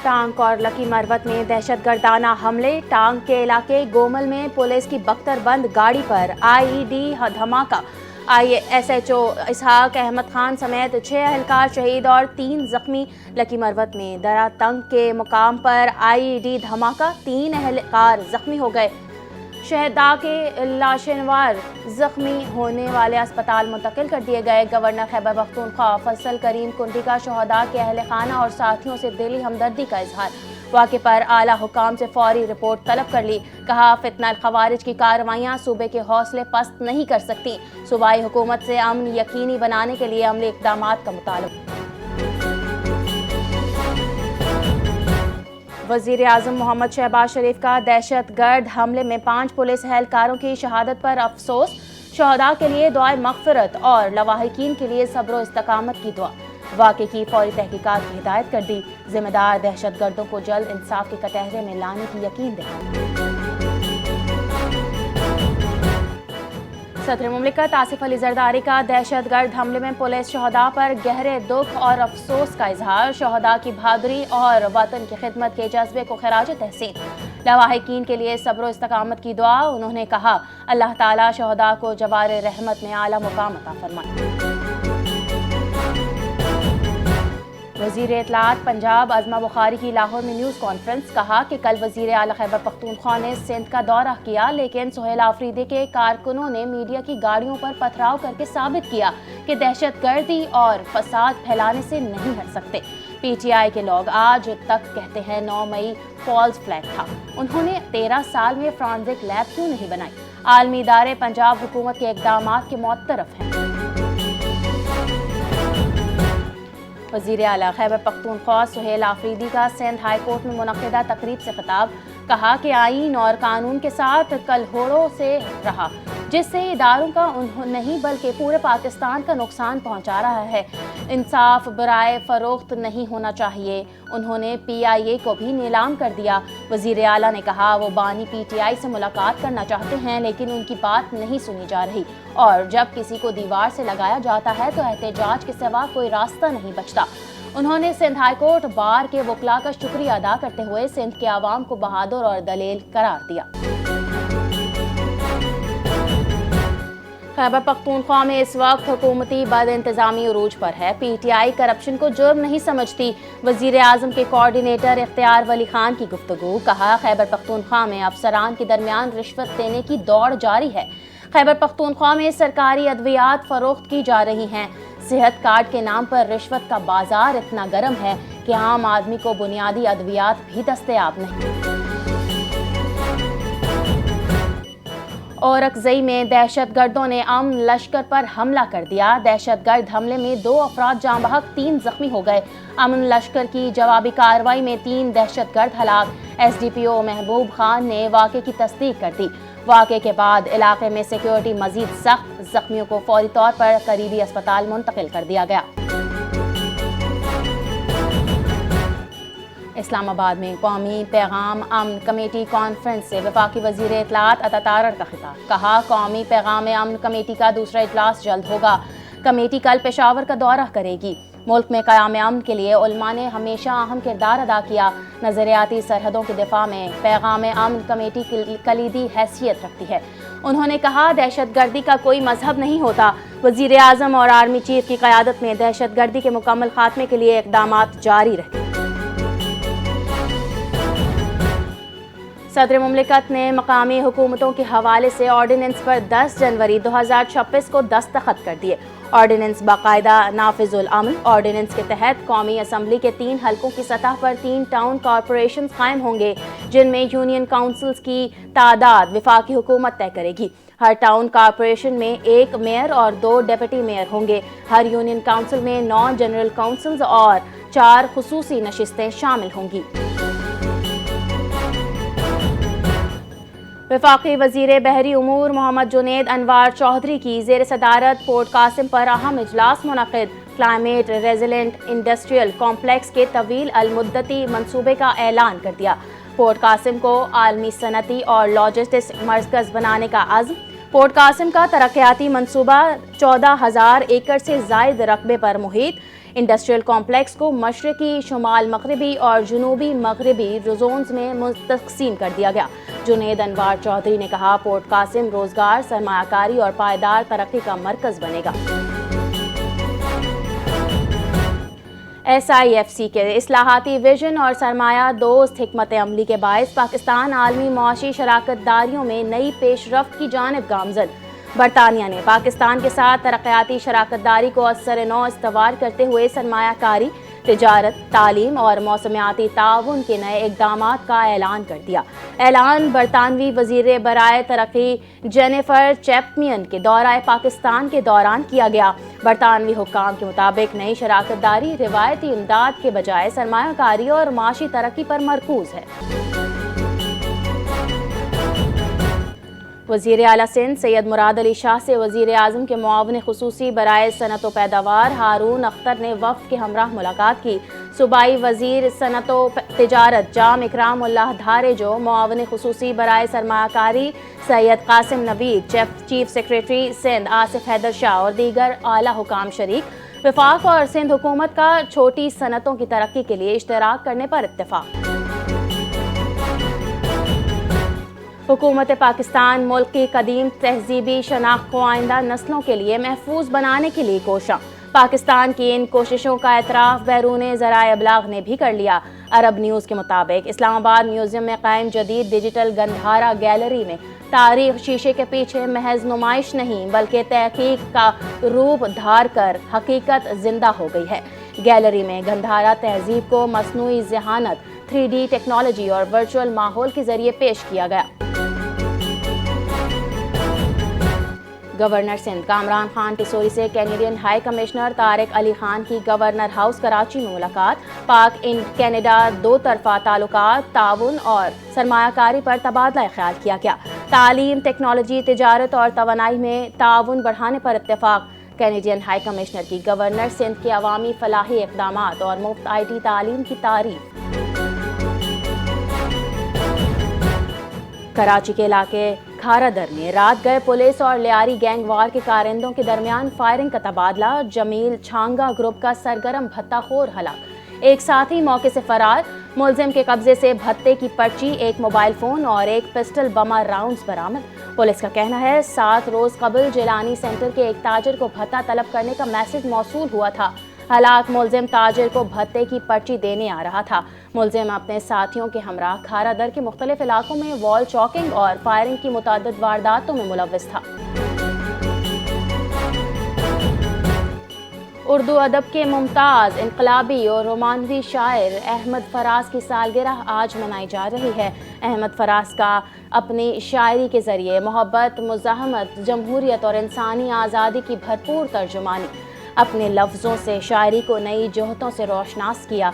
ٹانک اور لکی مروت میں دہشت گردانہ حملے، ٹانک کے علاقے گومل میں پولیس کی بختر بند گاڑی پر IED دھماکہ، ISHO اسحاق احمد خان سمیت 6 اہلکار شہید اور 3 زخمی۔ لکی مروت میں درہ تنگ کے مقام پر IED دھماکہ، 3 اہلکار زخمی ہو گئے۔ شہداء کے لاشینوار زخمی ہونے والے اسپتال منتقل کر دیے گئے۔ گورنر خیبر پختونخوا فیصل کریم کنڈی کا شہداء کے اہل خانہ اور ساتھیوں سے دلی ہمدردی کا اظہار، واقعے پر اعلیٰ حکام سے فوری رپورٹ طلب کر لی۔ کہا فتنہ الخوارج کی کارروائیاں صوبے کے حوصلے پست نہیں کر سکتی، صوبائی حکومت سے امن یقینی بنانے کے لیے عملی اقدامات کا مطالبہ۔ وزیر اعظم محمد شہباز شریف کا دہشت گرد حملے میں 5 پولیس اہلکاروں کی شہادت پر افسوس، شہداء کے لیے دعائے مغفرت اور لواحقین کے لیے صبر و استقامت کی دعا، واقعے کی فوری تحقیقات کی ہدایت کر دی، ذمہ دار دہشت گردوں کو جلد انصاف کے کٹہرے میں لانے کی یقین دلائی۔ صدر مملکت آصف علی زرداری کا دہشت گرد حملے میں پولیس شہداء پر گہرے دکھ اور افسوس کا اظہار، شہداء کی بہادری اور وطن کی خدمت کے جذبے کو خراج تحسین، لواحقین کے لیے صبر و استقامت کی دعا۔ انہوں نے کہا اللہ تعالیٰ شہداء کو جوار رحمت میں اعلیٰ مقام عطا فرمائے۔ وزیر اطلاعات پنجاب عظمہ بخاری کی لاہور میں نیوز کانفرنس، کہا کہ کل وزیر اعلیٰ خیبر پختونخوا نے سندھ کا دورہ کیا، لیکن سہیل آفریدی کے کارکنوں نے میڈیا کی گاڑیوں پر پتھراؤ کر کے ثابت کیا کہ دہشت گردی اور فساد پھیلانے سے نہیں ہٹ سکتے۔ PTI کے لوگ آج تک کہتے ہیں 9 مئی فالس فلیگ تھا، انہوں نے 13 سال میں فرانزک لیب کیوں نہیں بنائی؟ عالمی ادارے پنجاب حکومت کے اقدامات کے معترف ہیں۔ وزیر اعلیٰ خیبر پختونخوا سہیل آفریدی کا سندھ ہائی کورٹ میں منعقدہ تقریب سے خطاب، کہا کہ آئین اور قانون کے ساتھ کلہوڑوں سے رہا، جس سے اداروں کا نہیں بلکہ پورے پاکستان کا نقصان پہنچا رہا ہے۔ انصاف برائے فروخت نہیں ہونا چاہیے۔ انہوں نے PIA کو بھی نیلام کر دیا۔ وزیر اعلیٰ نے کہا وہ بانی PTI سے ملاقات کرنا چاہتے ہیں، لیکن ان کی بات نہیں سنی جا رہی، اور جب کسی کو دیوار سے لگایا جاتا ہے تو احتجاج کے سوا کوئی راستہ نہیں بچتا۔ انہوں نے سندھ ہائی کورٹ بار کے وکلاء کا شکریہ ادا کرتے ہوئے سندھ کے عوام کو بہادر اور دلیل قرار دیا۔ خیبر پختونخوا میں اس وقت حکومتی بد انتظامی عروج پر ہے۔ PTI کرپشن کو جرم نہیں سمجھتی، وزیر اعظم کے کوارڈینیٹر اختیار ولی خان کی گفتگو، کہا خیبر پختونخوا میں افسران کے درمیان رشوت دینے کی دوڑ جاری ہے۔ خیبر پختونخوا میں سرکاری ادویات فروخت کی جا رہی ہیں۔ صحت کارڈ کے نام پر رشوت کا بازار اتنا گرم ہے کہ عام آدمی کو بنیادی ادویات بھی دستیاب نہیں۔ اورکزئی میں دہشت گردوں نے امن لشکر پر حملہ کر دیا۔ دہشت گرد حملے میں 2 افراد جاں بحق، 3 زخمی ہو گئے۔ امن لشکر کی جوابی کارروائی میں 3 دہشت گرد ہلاک۔ SDPO محبوب خان نے واقعے کی تصدیق کر دی۔ واقعے کے بعد علاقے میں سیکیورٹی مزید سخت، زخمیوں کو فوری طور پر قریبی اسپتال منتقل کر دیا گیا۔ اسلام آباد میں قومی پیغام امن کمیٹی کانفرنس سے وفاقی وزیر اطلاعات عطا تارڑ کا خطاب، کہا قومی پیغام امن کمیٹی کا دوسرا اجلاس جلد ہوگا۔ کمیٹی کل پشاور کا دورہ کرے گی۔ ملک میں قیام امن کے لیے علماء نے ہمیشہ اہم کردار ادا کیا۔ نظریاتی سرحدوں کے دفاع میں پیغام امن کمیٹی کلیدی حیثیت رکھتی ہے۔ انہوں نے کہا دہشت گردی کا کوئی مذہب نہیں ہوتا۔ وزیر اعظم اور آرمی چیف کی قیادت میں دہشت گردی کے مکمل خاتمے کے لیے اقدامات جاری رہے۔ صدر مملکت نے مقامی حکومتوں کے حوالے سے آرڈیننس پر 10 جنوری 2026 کو دستخط کر دیے۔ آرڈیننس باقاعدہ نافذ العمل۔ آرڈیننس کے تحت قومی اسمبلی کے 3 حلقوں کی سطح پر 3 ٹاؤن کارپوریشنز قائم ہوں گے، جن میں یونین کاؤنسلز کی تعداد وفاقی حکومت طے کرے گی۔ ہر ٹاؤن کارپوریشن میں 1 میئر اور 2 ڈپٹی میئر ہوں گے۔ ہر یونین کاؤنسل میں 9 جنرل کاؤنسلز اور 4 خصوصی نشستیں شامل ہوں گی۔ وفاقی وزیر بحری امور محمد جنید انوار چودھری کی زیر صدارت پورٹ قاسم پر اہم اجلاس منعقد۔ کلائمیٹ ریزیلنٹ انڈسٹریل کمپلیکس کے طویل المدتی منصوبے کا اعلان کر دیا۔ پورٹ قاسم کو عالمی صنعتی اور لاجسٹکس مرکز بنانے کا عزم۔ پورٹ قاسم کا ترقیاتی منصوبہ 14,000 ایکڑ سے زائد رقبے پر محیط انڈسٹریل کمپلیکس کو مشرقی، شمال مغربی اور جنوبی مغربی زونز میں تقسیم کر دیا گیا۔ جنید انوار چودھری نے کہا، پورٹ قاسم روزگار، سرمایہ کاری اور پائیدار ترقی کا مرکز بنے گا۔ SIFC کے اصلاحاتی ویژن اور سرمایہ دوست حکمت عملی کے باعث پاکستان عالمی معاشی شراکت داریوں میں نئی پیش رفت کی جانب گامزن۔ برطانیہ نے پاکستان کے ساتھ ترقیاتی شراکت داری کو ازسر نو استوار کرتے ہوئے سرمایہ کاری، تجارت، تعلیم اور موسمیاتی تعاون کے نئے اقدامات کا اعلان کر دیا۔ اعلان برطانوی وزیر برائے ترقی جینیفر چیپمین کے دورہ پاکستان کے دوران کیا گیا۔ برطانوی حکام کے مطابق نئی شراکت داری روایتی امداد کے بجائے سرمایہ کاری اور معاشی ترقی پر مرکوز ہے۔ وزیر اعلیٰ سندھ سید مراد علی شاہ سے وزیر اعظم کے معاون خصوصی برائے صنعت و پیداوار ہارون اختر نے وفد کے ہمراہ ملاقات کی۔ صوبائی وزیر صنعت و تجارت جام اکرام اللہ دھاریجو، معاون خصوصی برائے سرمایہ کاری سید قاسم نوید، چیف سیکریٹری سندھ آصف حیدر شاہ اور دیگر اعلیٰ حکام شریک۔ وفاق اور سندھ حکومت کا چھوٹی صنعتوں کی ترقی کے لیے اشتراک کرنے پر اتفاق۔ حکومت پاکستان ملک کی قدیم تہذیبی شناخت کو آئندہ نسلوں کے لیے محفوظ بنانے کے لیے کوشاں۔ پاکستان کی ان کوششوں کا اعتراف بیرون ذرائع ابلاغ نے بھی کر لیا۔ عرب نیوز کے مطابق اسلام آباد میوزیم میں قائم جدید ڈیجیٹل گندھارا گیلری میں تاریخ شیشے کے پیچھے محض نمائش نہیں بلکہ تحقیق کا روپ دھار کر حقیقت زندہ ہو گئی ہے۔ گیلری میں گندھارا تہذیب کو مصنوعی ذہانت، 3D ٹیکنالوجی اور ورچوئل ماحول کے ذریعے پیش کیا گیا۔ گورنر سندھ کامران خان ٹسوری سے Canadian high commissioner Tariq Ali Khan کی گورنر ہاؤس کراچی میں ملاقات۔ پاک کینیڈا دو طرفہ تعلقات، تعاون اور سرمایہ کاری پر تبادلہ خیال کیا گیا۔ تعلیم، ٹیکنالوجی، تجارت اور توانائی میں تعاون بڑھانے پر اتفاق۔ کینیڈین ہائی کمشنر کی گورنر سندھ کے عوامی فلاحی اقدامات اور مفت IT تعلیم کی تعریف۔ کراچی کے علاقے کھارا در میں رات گئے پولیس اور لیاری گینگ وار کے کارندوں کے درمیان فائرنگ کا تبادلہ۔ جمیل چھانگا گروپ کا سرگرم بھتہ خور ہلاک، ایک ساتھی موقع سے فرار۔ ملزم کے قبضے سے بھتے کی پرچی، ایک موبائل فون اور ایک پسٹل بمہ راؤنڈز برآمد۔ پولیس کا کہنا ہے 7 روز قبل جیلانی سینٹر کے ایک تاجر کو بھتہ طلب کرنے کا میسج موصول ہوا تھا۔ ہلاک ملزم تاجر کو بھتے کی پرچی دینے آ رہا تھا۔ ملزم اپنے ساتھیوں کے ہمراہ کھارا در کے مختلف علاقوں میں وال چاکنگ اور فائرنگ کی متعدد وارداتوں میں ملوث تھا۔ اردو ادب کے ممتاز انقلابی اور رومانوی شاعر احمد فراز کی سالگرہ آج منائی جا رہی ہے۔ احمد فراز کا اپنی شاعری کے ذریعے محبت، مزاحمت، جمہوریت اور انسانی آزادی کی بھرپور ترجمانی، اپنے لفظوں سے شاعری کو نئی جہتوں سے روشناس کیا۔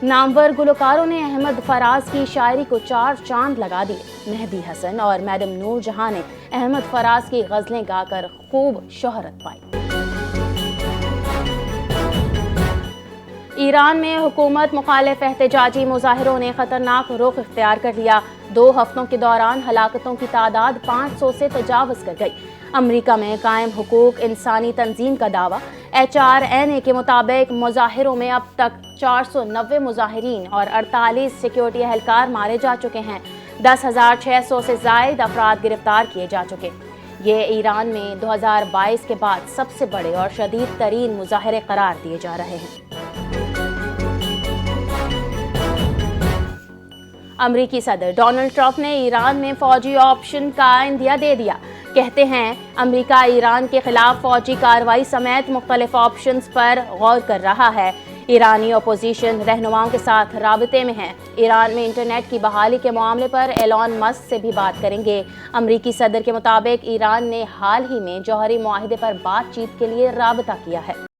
نامور گلوکاروں نے احمد فراز کی شاعری کو 4 چاند لگا دیے۔ مہدی حسن اور میڈم نور جہاں نے احمد فراز کی غزلیں گا کر خوب شہرت پائی۔ ایران میں حکومت مخالف احتجاجی مظاہروں نے خطرناک رخ اختیار کر لیا۔ 2 ہفتوں کے دوران ہلاکتوں کی تعداد 500 سے تجاوز کر گئی۔ امریکہ میں قائم حقوق انسانی تنظیم کا دعویٰ، HRNA کے مطابق مظاہروں میں اب تک 490 مظاہرین اور 48 سیکیورٹی اہلکار مارے جا چکے ہیں۔ 10,600 سے زائد افراد گرفتار کیے جا چکے۔ یہ ایران میں 2022 کے بعد سب سے بڑے اور شدید ترین مظاہرے قرار دیے جا رہے ہیں۔ امریکی صدر ڈونلڈ ٹرمپ نے ایران میں فوجی آپشن کا عندیہ دے دیا۔ کہتے ہیں امریکہ ایران کے خلاف فوجی کارروائی سمیت مختلف آپشنز پر غور کر رہا ہے۔ ایرانی اپوزیشن رہنماؤں کے ساتھ رابطے میں ہیں۔ ایران میں انٹرنیٹ کی بحالی کے معاملے پر ایلون مسک سے بھی بات کریں گے۔ امریکی صدر کے مطابق ایران نے حال ہی میں جوہری معاہدے پر بات چیت کے لیے رابطہ کیا ہے۔